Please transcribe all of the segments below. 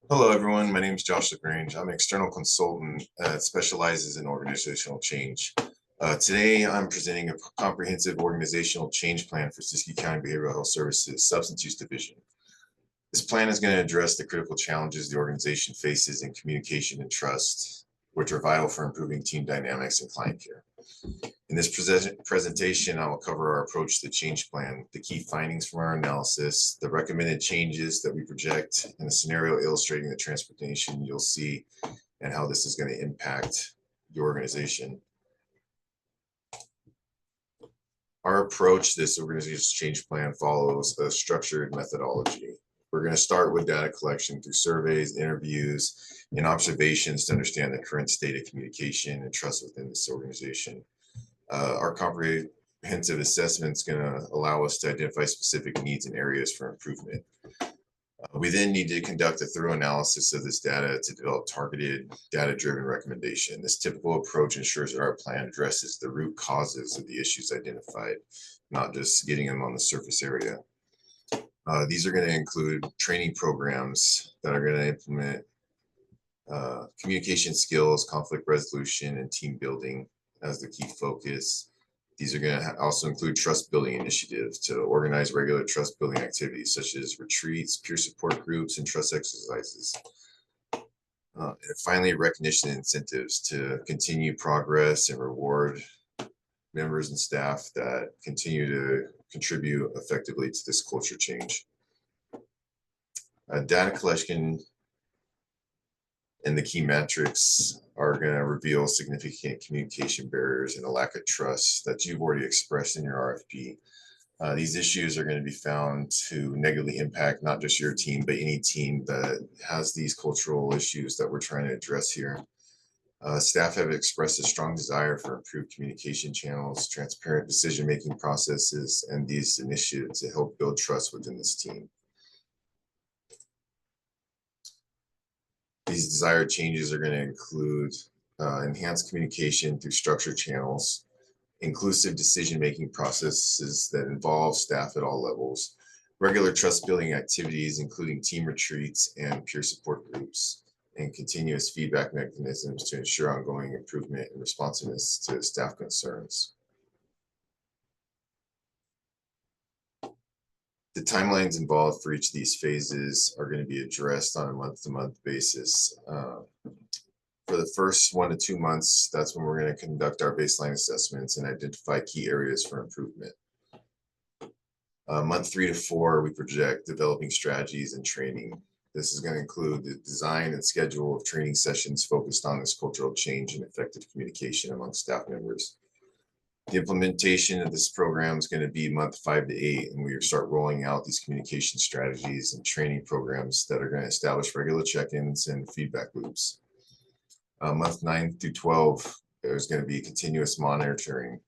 Hello, everyone. My name is Josh LaGrange. I'm an external consultant that specializes in organizational change. Today, I'm presenting a comprehensive organizational change plan for Siskiyou County Behavioral Health Services Substance Use Division. This plan is going to address the critical challenges the organization faces in communication and trust, which are vital for improving team dynamics and client care. In this presentation, I will cover our approach to the change plan, the key findings from our analysis, the recommended changes that we project, and a scenario illustrating the transformation you'll see and how this is going to impact the organization. Our approach to this organizational change plan follows a structured methodology. We're going to start with data collection through surveys, interviews, and observations to understand the current state of communication and trust within this organization. Our comprehensive assessment is going to allow us to identify specific needs and areas for improvement. We then need to conduct a thorough analysis of this data to develop targeted, data-driven recommendation. This typical approach ensures that our plan addresses the root causes of the issues identified, not just getting them on the surface area. These are going to include training programs that are going to implement communication skills, conflict resolution, and team building as the key focus. These are going to also include trust building initiatives to organize regular trust building activities such as retreats, peer support groups, and trust exercises. And finally, recognition and incentives to continue progress and reward members and staff that continue to contribute effectively to this culture change. Data collection and the key metrics are going to reveal significant communication barriers and a lack of trust that you've already expressed in your RFP. These issues are going to be found to negatively impact not just your team, but any team that has these cultural issues that we're trying to address here. Staff have expressed a strong desire for improved communication channels, transparent decision-making processes, and these initiatives to help build trust within this team. These desired changes are going to include enhanced communication through structured channels, inclusive decision-making processes that involve staff at all levels, regular trust-building activities, including team retreats and peer support groups, and continuous feedback mechanisms to ensure ongoing improvement and responsiveness to staff concerns. The timelines involved for each of these phases are going to be addressed on a month-to-month basis. For the first 1 to 2 months, that's when we're going to conduct our baseline assessments and identify key areas for improvement. Month 3 to 4, we project developing strategies and training. This is going to include the design and schedule of training sessions focused on this cultural change and effective communication among staff members. The implementation of this program is going to be month 5 to 8, and we start rolling out these communication strategies and training programs that are going to establish regular check-ins and feedback loops. Month 9 through 12, there's going to be continuous monitoring.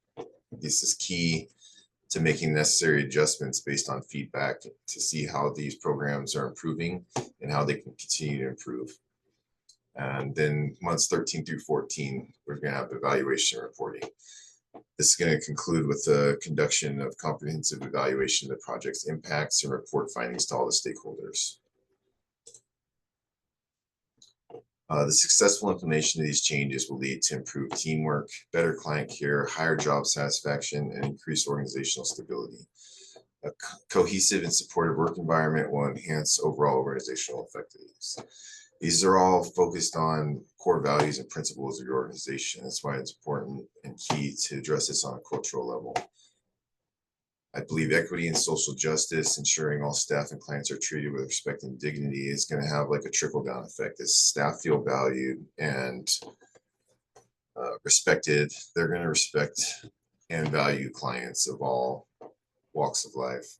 This is key to making necessary adjustments based on feedback to see how these programs are improving and how they can continue to improve. And then months 13 through 14, we're going to have evaluation reporting. This is going to conclude with the conduction of comprehensive evaluation of the project's impacts and report findings to all the stakeholders. The successful implementation of these changes will lead to improved teamwork, better client care, higher job satisfaction, and increased organizational stability. A cohesive and supportive work environment will enhance overall organizational effectiveness. These are all focused on core values and principles of your organization. That's why it's important and key to address this on a cultural level. I believe equity and social justice, ensuring all staff and clients are treated with respect and dignity, is going to have like a trickle-down effect. As staff feel valued and respected, they're going to respect and value clients of all walks of life.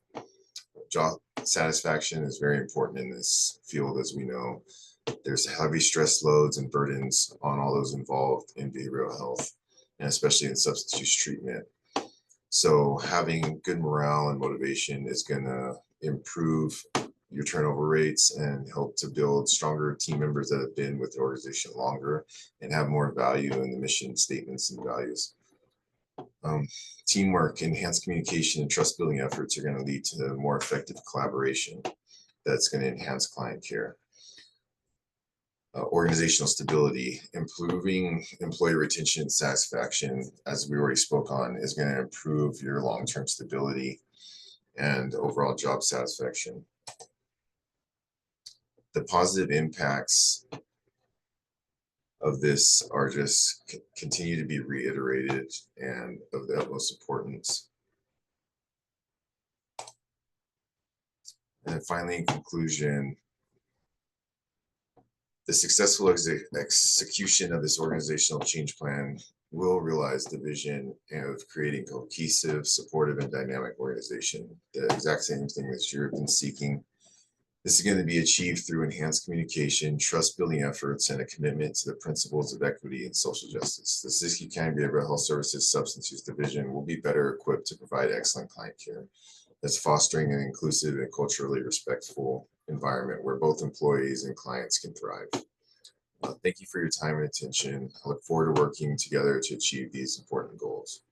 Job satisfaction is very important in this field, as we know. There's heavy stress loads and burdens on all those involved in behavioral health, and especially in substance use treatment. So having good morale and motivation is going to improve your turnover rates and help to build stronger team members that have been with the organization longer and have more value in the mission statements and values. Teamwork, enhanced communication, and trust building efforts are going to lead to more effective collaboration that's going to enhance client care. Organizational stability, improving employee retention and satisfaction, as we already spoke on, is going to improve your long-term stability and overall job satisfaction. The positive impacts of this are just continue to be reiterated and of the utmost importance. And then finally, in conclusion, the successful execution of this organizational change plan will realize the vision of creating a cohesive, supportive, and dynamic organization. The exact same thing that you've been seeking. This is going to be achieved through enhanced communication, trust-building efforts, and a commitment to the principles of equity and social justice. The Siskiyou County Behavioral Health Services Substance Use Division will be better equipped to provide excellent client care that's fostering an inclusive and culturally respectful environment where both employees and clients can thrive. Thank you for your time and attention. I look forward to working together to achieve these important goals.